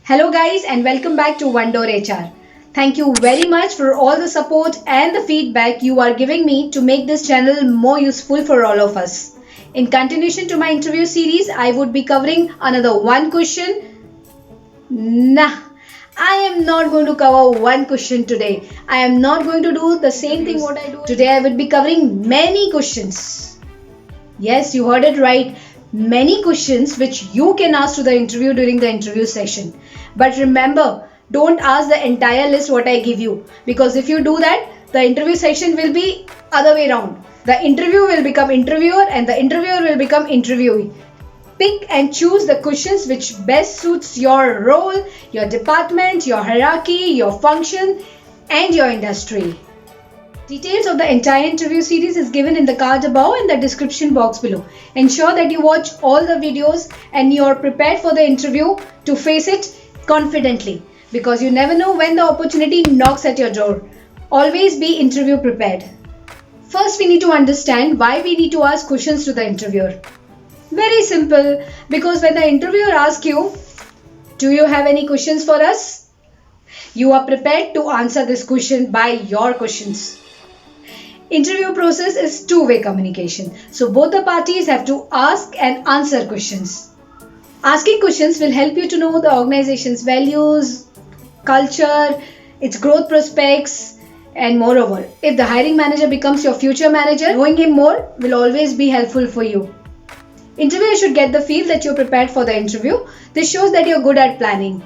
Hello guys and welcome back to One Door HR. Thank you very much for all the support and the feedback you are giving me to make this channel more useful for all of us. In continuation to my interview series, I would be covering another one question. Nah, I am not going to cover one question today. I am not going to do the same thing what I do. Today I will be covering many questions. Yes, you heard it right. Many questions which you can ask to the interview during the interview session. But remember, don't ask the entire list what I give you, because if you do that, the interview session will be other way around. The interview will become interviewer and the interviewer will become interviewee. Pick and choose the questions which best suits your role, your department, your hierarchy, your function and your industry. Details of the entire interview series is given in the card above and the description box below. Ensure that you watch all the videos and you are prepared for the interview to face it confidently, because you never know when the opportunity knocks at your door. Always be interview prepared. First, we need to understand why we need to ask questions to the interviewer. Very simple, because when the interviewer asks you, do you have any questions for us? You are prepared to answer this question by your questions. Interview process is two-way communication. So both the parties have to ask and answer questions. Asking questions will help you to know the organization's values, culture, its growth prospects, and moreover, if the hiring manager becomes your future manager, knowing him more will always be helpful for you. Interviewer should get the feel that you're prepared for the interview. This shows that you're good at planning.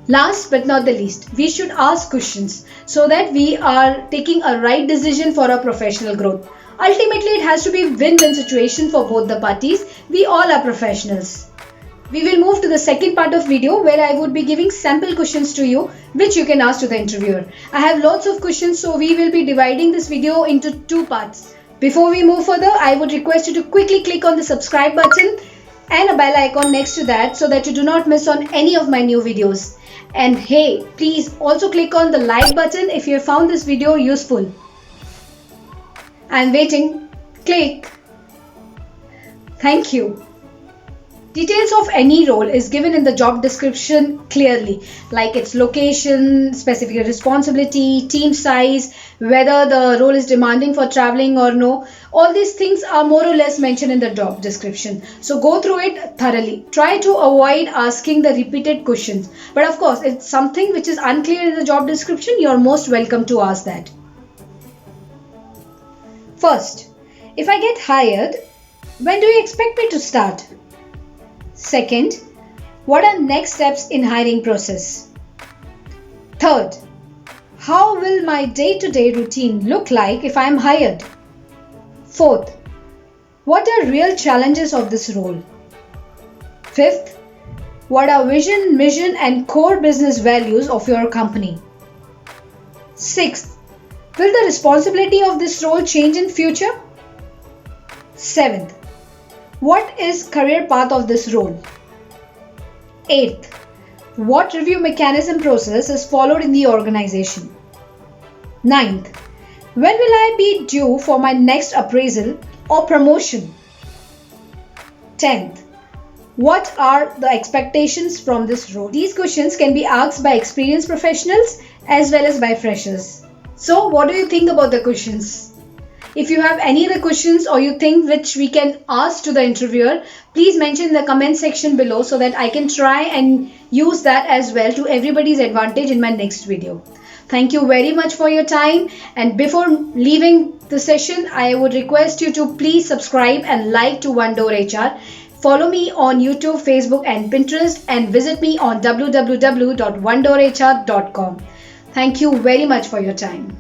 Last but not the least, we should ask questions so that we are taking a right decision for our professional growth. Ultimately, it has to be a win-win situation for both the parties. We all are professionals. We will move to the second part of video where I would be giving sample questions to you which you can ask to the interviewer. I have lots of questions, so we will be dividing this video into two parts. Before we move further, I would request you to quickly click on the subscribe button and a bell icon next to that so that you do not miss on any of my new videos. And hey, please also click on the like button if you have found this video useful. I'm waiting. Click. Thank you. Details of any role is given in the job description clearly, like its location, specific responsibility, team size, whether the role is demanding for traveling or no. All these things are more or less mentioned in the job description. So go through it thoroughly. Try to avoid asking the repeated questions. But of course, if it's something which is unclear in the job description, you're most welcome to ask that. First, if I get hired, when do you expect me to start? Second, what are next steps in hiring process? Third, how will my day-to-day routine look like if I am hired? Fourth, what are real challenges of this role? Fifth, what are vision, mission and core business values of your company? Sixth, will the responsibility of this role change in future? Seventh, what is career path of this role? Eighth, what review mechanism process is followed in the organization? Ninth, when will I be due for my next appraisal or promotion? 10th, what are the expectations from this role? These questions can be asked by experienced professionals as well as by freshers. So what do you think about the questions? If you have any other questions or you think which we can ask to the interviewer, please mention in the comment section below so that I can try and use that as well to everybody's advantage in my next video. Thank you very much for your time, and before leaving the session, I would request you to please subscribe and like to One Door HR. Follow me on YouTube, Facebook and Pinterest, and visit me on www.onedoorhr.com. Thank you very much for your time.